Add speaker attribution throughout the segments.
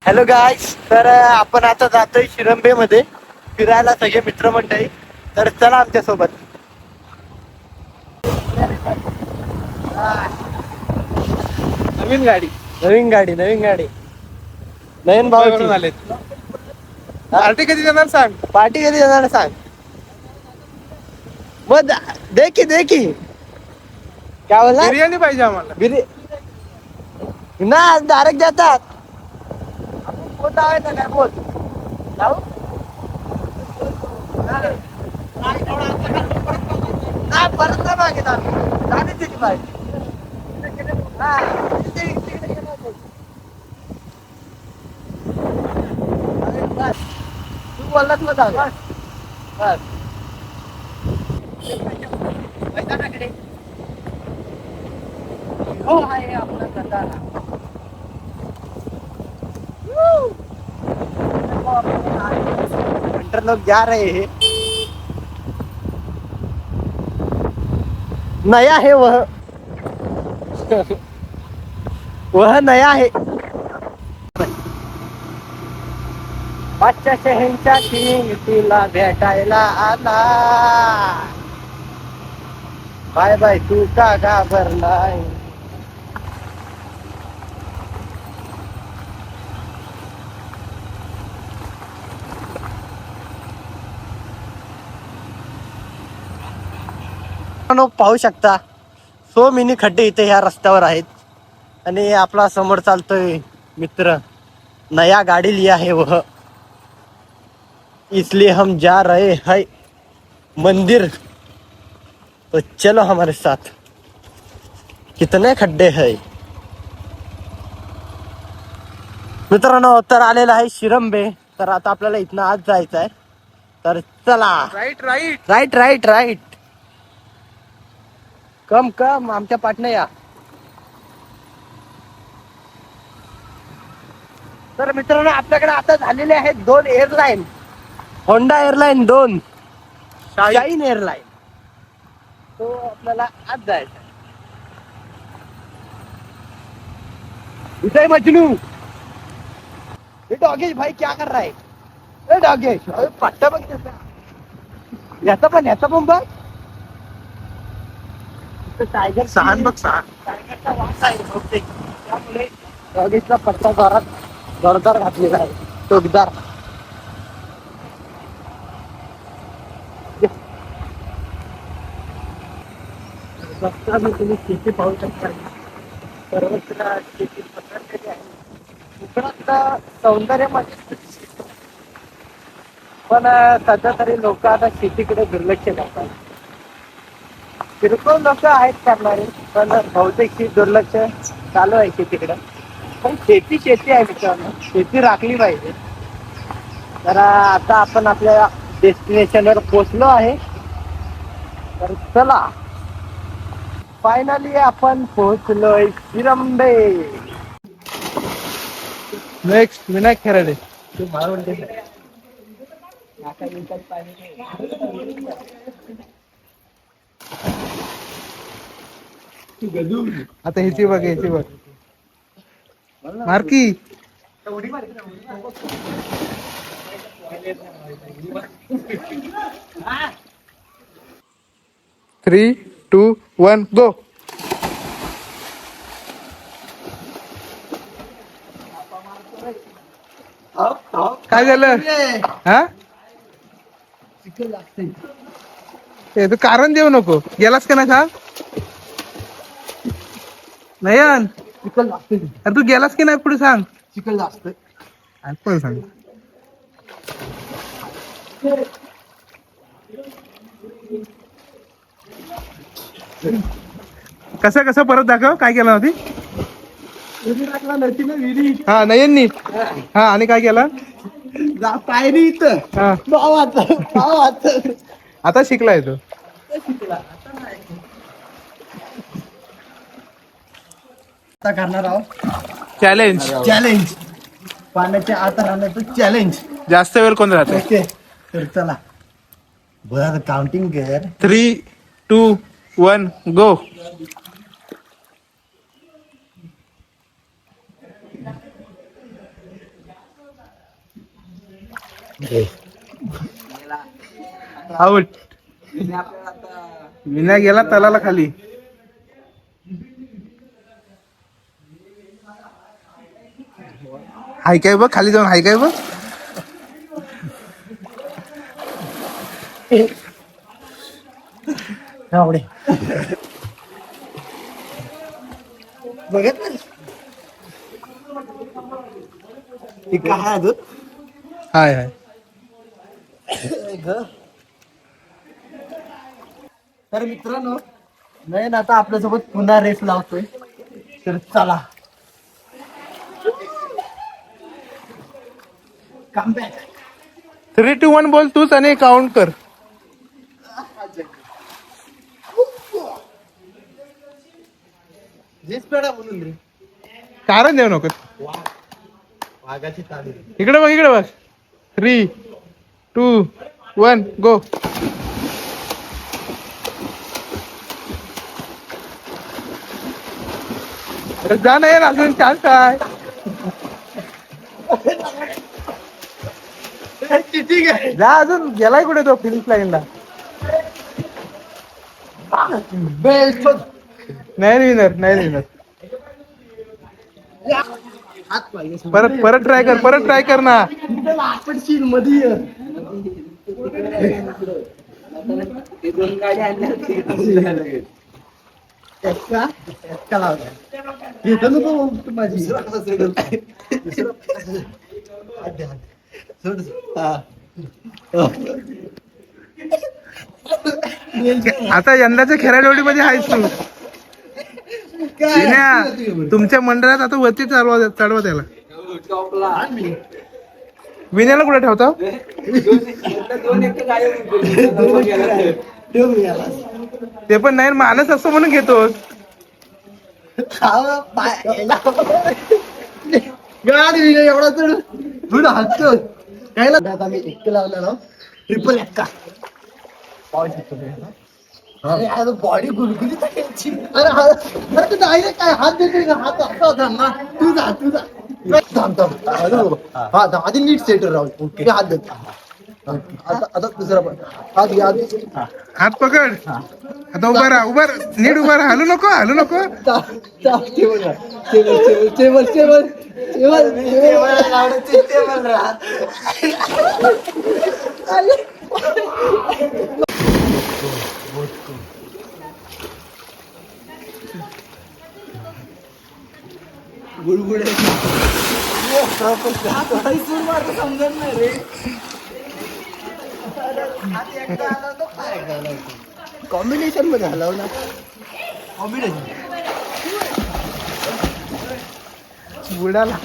Speaker 1: Hello गाईस, तर आपण आता जातोय शिरंबे मध्ये फिरायला सगळे मित्रमंडळी. तर चला आमच्या सोबत.
Speaker 2: नवीन गाडी
Speaker 1: नवीन गाडी नवीन भाऊची.
Speaker 2: झालेत. पार्टी कधी देणार सांग.
Speaker 1: पार्टी कधी देणार सांग. मग दे की काय बोलला.
Speaker 2: बिर्याणी पाहिजे आम्हाला.
Speaker 1: ना डायरेक्ट देतात. आपण फोन लावायचा काय बोल लावू. नाही परत नाही मागित आम्ही. झाली तिची पाहिजे. तू बोललास मग जाऊ दे. बस हो आहे आपला सदाना. इंटर लोग जा रहे हैं. नया है वह नया है. पाचच्या शहंच्या किंग तुला भेटायला आला. बाय बाय तू का घाबरलाय. पाहू शकता सो मिनी खड्डे इथे ह्या रस्त्यावर आहेत. आणि आपला समोर चालतोय मित्र. नया गाड़ी लिया है वह, इसलिए हम जा रहे हैं मंदिर. तो चलो हमारे साथ. कितने खड्डे हैं मित्रांनो. तर आलेला आहे शिरंबे. तर आता आपल्याला इथनं आज जायचं आहे. तर चला.
Speaker 2: Right right
Speaker 1: right right right. Come आमच्या पाटणे या. तर मित्रांनो आपल्याकडे आता झालेले आहेत 2 airline. Honda airline 2, Shaheen airline. तो आपल्याला आज जायचा. इधर मजनू. ये डॉगेश भाई क्या कर रहा है. ए डॉगेश पट्टा बघ त्याचा. याचा पण बघ. टायगर
Speaker 2: सहान बघ सहान.
Speaker 1: टायगरचा वास आहे बहुतेक. त्यामुळे डॉगेशचा पट्टा जोरदार घातलेला आहे. टोकदार. बघता तुम्ही शेती पाहू शकता. सर्वत्र शेती पसरलेली आहे. कोकणात सौंदर्य मध्ये पण सध्या तरी लोक आता शेतीकडे दुर्लक्ष करतात. किरकोळ लोक आहेत करणारे, पण बहुतेक दुर्लक्ष चालू आहे शेतीकडे. पण शेती आहे मित्रांनो. शेती राखली पाहिजे. तर आता आपण आपल्या डेस्टिनेशनवर पोहोचलो आहे. तर चला फायनली आपण पोहोचलोय शिरंबे.
Speaker 2: नेक्स्ट विनायक खेराडे. आता ह्याची बघ मार्की. 3, 2, 1 गो. काय झालं हा. ते तू कारण देऊ नको. गेलास का नाही सांग. नयन अरे तू गेलास की नाही पुढे सांग.
Speaker 1: चिखल जास्त
Speaker 2: पण सांग. कसं परत दाखव काय केलं होती. हा नयननी. हा आणि काय केलं.
Speaker 1: पायरी इथं.
Speaker 2: हा
Speaker 1: भावात
Speaker 2: आता शिकलाय तो.
Speaker 1: आता करणार आहोत
Speaker 2: चॅलेंज.
Speaker 1: पाण्याच्या आत राहण्याचं चॅलेंज.
Speaker 2: जास्त वेळ कोण राहते.
Speaker 1: ओके तर चला बरं काउंटिंग कर.
Speaker 2: 3, 2, 1 गो. आउट. विना गेला तलाला खाली. हाय काय बघ खाली जाऊन हाय काय बघ.
Speaker 1: आवडे बघत काय अजून
Speaker 2: हाय हाय.
Speaker 1: तर मित्रांनो नयन आता आपल्यासोबत पुन्हा रेस लावतोय तर चला कम बॅक.
Speaker 2: 3, 2, 1 बोल तूच आणि काउंट कर.
Speaker 1: म्हणून रे
Speaker 2: कारण देऊ नको.
Speaker 1: वाघाची ताली.
Speaker 2: इकडे बघ इकडे बघ. 3, 2, 1 गो. जा नाही अजून चान्स आहे.
Speaker 1: ठीक आहे
Speaker 2: जा अजून गेलाय कुठे तो फिनिश लाईनला.
Speaker 1: बेस्ट
Speaker 2: नाही विनर नाही विनर.
Speaker 1: हात पाहिजे
Speaker 2: परत ट्राय कर ना.
Speaker 1: आपण शीन मध्ये माझी
Speaker 2: आता यंदाच्या खेळाडू मध्ये आहेस तू. विनया, तुमच्या मंडळात आता वरती चढवा त्याला. विनयाला कुठे ठेवता. ते पण नाही माणूस असतो म्हणून घेतोस.
Speaker 1: एवढा तर तुला हसतो काय आता मी एक लावला ना ट्रिपल एक्का बॉडी गुलगुली अरे तू डायरेक्ट काय हात देतोय का हात असा होता ना तुझा हा आधी नीट सेटर राहू ओके हात देतो आता दुसरा पण हात घ्या
Speaker 2: हात पकड. आता उभा राहा नीट उभा राहा. हलू नको.
Speaker 1: समजत नाही रे. कॉम्बिनेशन मध्ये हलव ना. कॉम्बिनेशन
Speaker 2: बुडाला.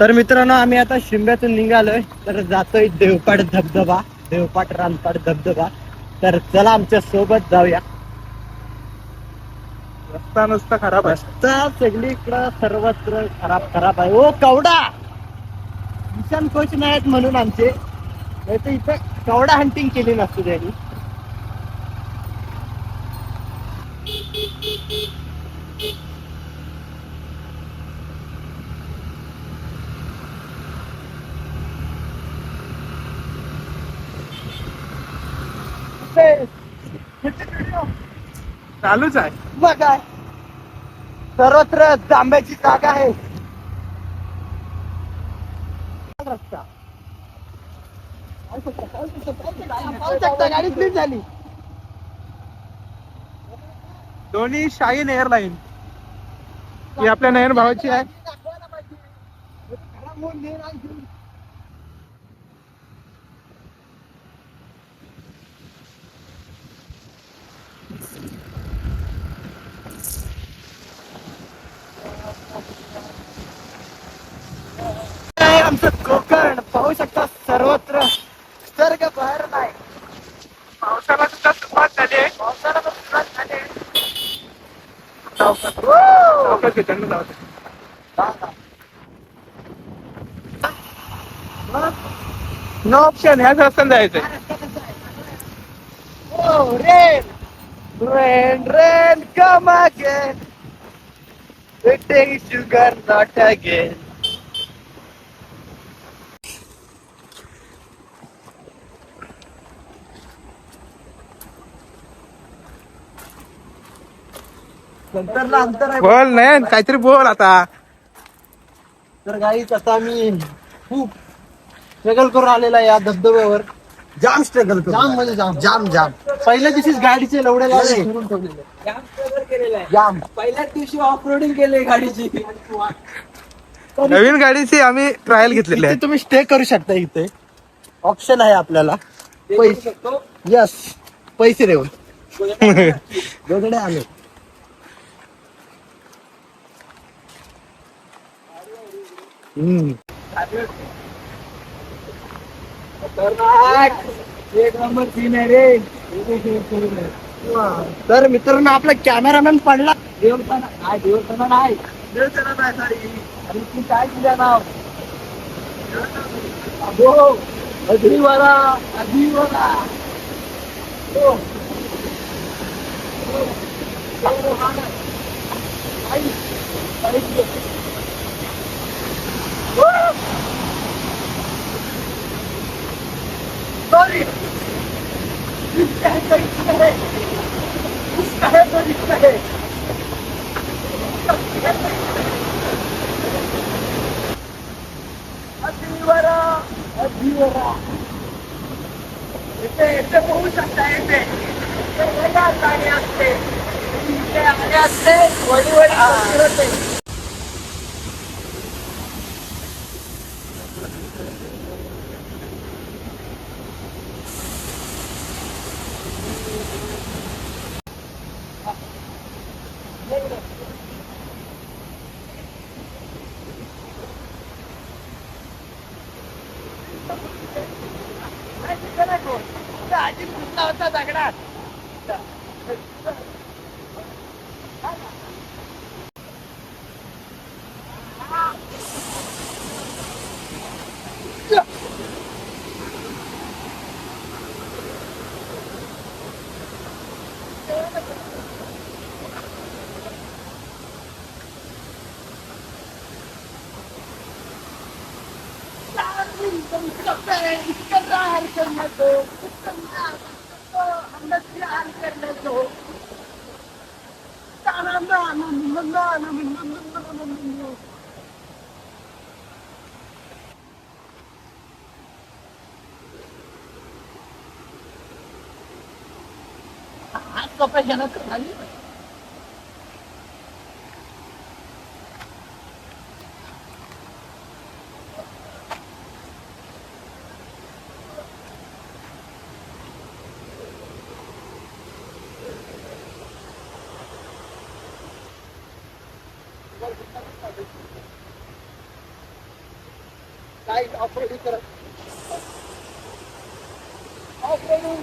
Speaker 1: तर मित्रांनो आम्ही आता शिमग्यातून निघालोय तर जातोय देवपाट धबधबा देवपाट रानपाट धबधबा. तर चला आमच्या सोबत जाऊया.
Speaker 2: रस्ता नुसता खराब आहे.
Speaker 1: रस्ता सगळीकडं सर्वत्र खराब आहे. ओ कवडा मिशन कोच नाही आहेत म्हणून आमचे नाही तर इथं कवडा हंटिंग केली नसते त्यांनी.
Speaker 2: चालूच आहे.
Speaker 1: मग काय सर्वत्र जांभ्याची जागा आहे. रस्ता गाडी स्लीप झाली.
Speaker 2: दोन्ही शाहीन एअरलाईन ही आपल्या नयन भावाची आहे.
Speaker 1: आमचं कोकण पाहू शकता सर्वत्र निसर्ग बहर नाही.
Speaker 2: पावसाला सुद्धा सुरुवात झाली आहे.
Speaker 1: पावसाला पण सुरुवात झाली.
Speaker 2: सावकाश घे, थंड जाऊ दे. नो ऑप्शन ह्याच रस्त्याने जायचंय.
Speaker 1: Oh, rain, rain, rain, come again. Eating sugar, not again. नंतरला अंतर आहे.
Speaker 2: बोल नयन काहीतरी बोल आता.
Speaker 1: तर काही तसा मी खूप स्ट्रगल करून आलेला या धबधब्यावर. जाम स्ट्रगल जाम म्हणजे जाम जाम जाम. पहिल्या दिवशीच गाडीचे लवडे लावले फिरून ठेवलेले. जाम स्ट्रगल केलेला आहे. जाम पहिल्याच दिवशी ऑफ रोडिंग केले गाडीची.
Speaker 2: नवीन गाडीची आम्ही ट्रायल घेतलेली आहे.
Speaker 1: इथे तुम्ही स्टे करू शकता. इथे ऑप्शन आहे आपल्याला. पैसे यस पैसे देऊन वेगळे आले. एक नंबर सीन आहे रे. तर मित्रांनो आपला कॅमेरामॅन पडला. देवताना नाही देवताना नाही सॉरी. अरे तू काय तुझं नाव. अगो अधीवाला अधीवाला. सॉरी अधीवरा अधीवरा. इथे पोहू शकता. इथे गाडी असते. इथे आले असते वडी वडी होते. आजी कुठला होता दगडात. हात कपायच्या ना खाली. काय ऑपरेटिंग करत ऑपरेटिंग.